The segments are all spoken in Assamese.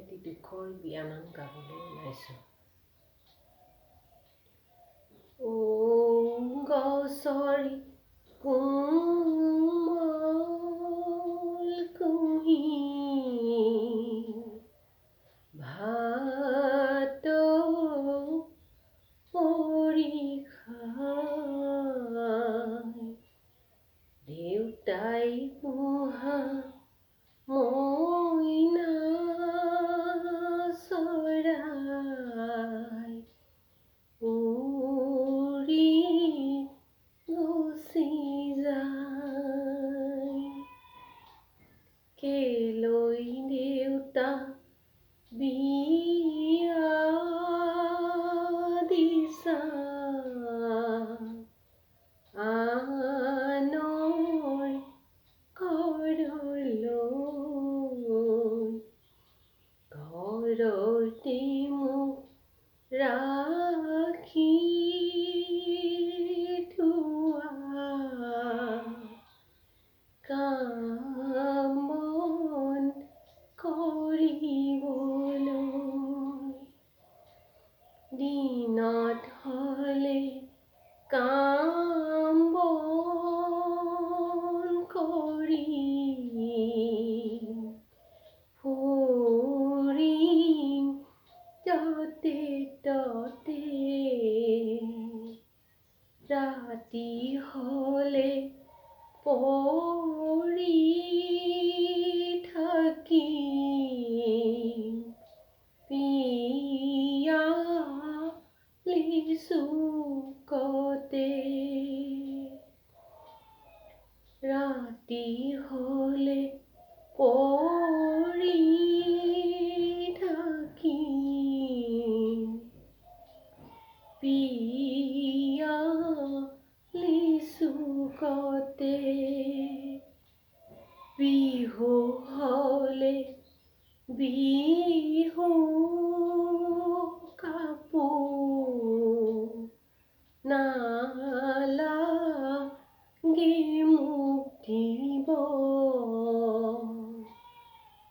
এটি দুখৰ বিয়ানাম গাবলৈ ওলাইছোঁ। ও গছৰ কোমল কুহি ভাত পৰি খাই দেউতাই পোহা মইনা চৰাই উৰি গুচি যায়। কেলৈ দেউতা বিয়া দিছা আনৰ ঘৰলৈ, ঘৰতে মোক ৰাখি থোৱা কাম বন কৰিবলৈ। দিনত হ'লে কাম বন কৰি ফুৰিম য'তে ত'তে, ৰাতি হ'লে পৰি থাকিম পিয়ালিৰ চুকতে। ৰাতি হ'লে পৰি থাকিম পিয়ালিৰ চুকতে। বিহু হ'লে বিহু কাপোৰ নালাগে মোক দিব,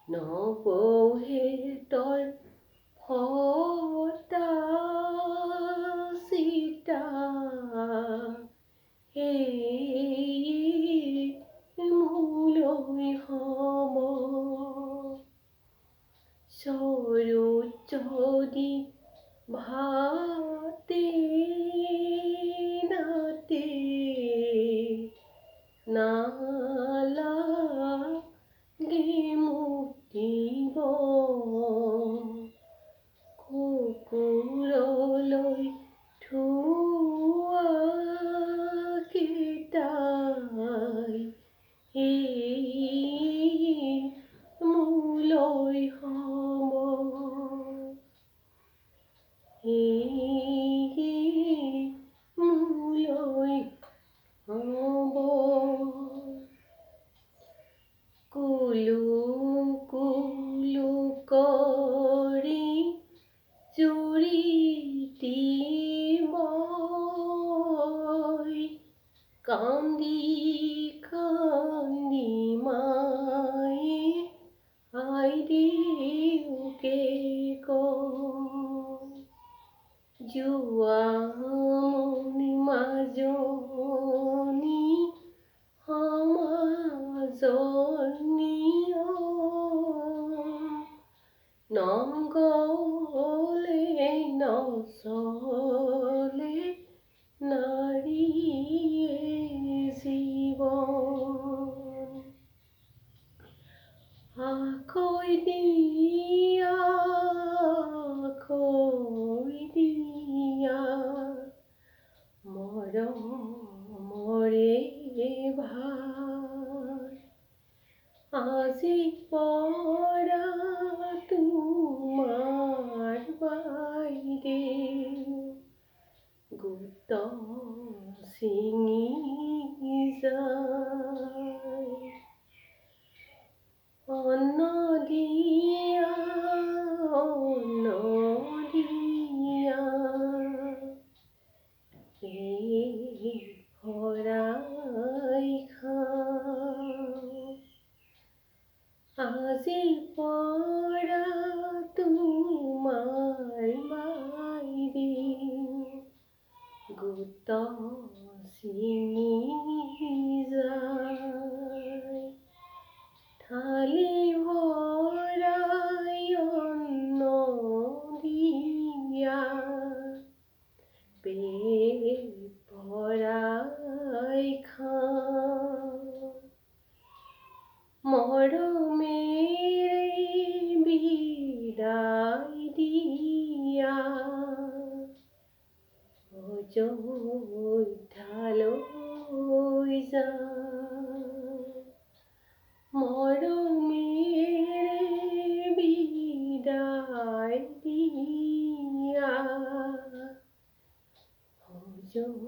নবৌহেঁতৰ ফটা চিটা সেয়ে মোলৈ হ'ব। চৰুত যদি ভাতে নাতে নালাগে মোক দিব, কুকুৰলৈ থোৱা কেইটাই সেয়ে মোলৈ হ'ব, সেয়ে মোলৈ হ'ব। কুলু কুলু কৰি জুৰিটি মই কান্দি কান্দি মায়ে আইদেউকে কয়, জোৱামণি মাজনী সমাজৰ নিয়ম, নগ'লে নচলে নাৰীয়ে জীৱন। আখৈ দিয়া মৰমৰে ভাৰ, আজি পৰা তোমাৰ বাইদেউ গোট ছিঙি যায়। অন্ন দিয়া ভৰাই খাওঁ, আজি পৰা গুট ছিঙি যায় থালি ভৰাই অন্ন দিয়া পেট ভৰাই খাওঁ মৰমেৰে বিদায় দিয়া অযোধ্যালৈ যাওঁ মৰমেৰে বিদায় দিয়া অযোধ্যালৈ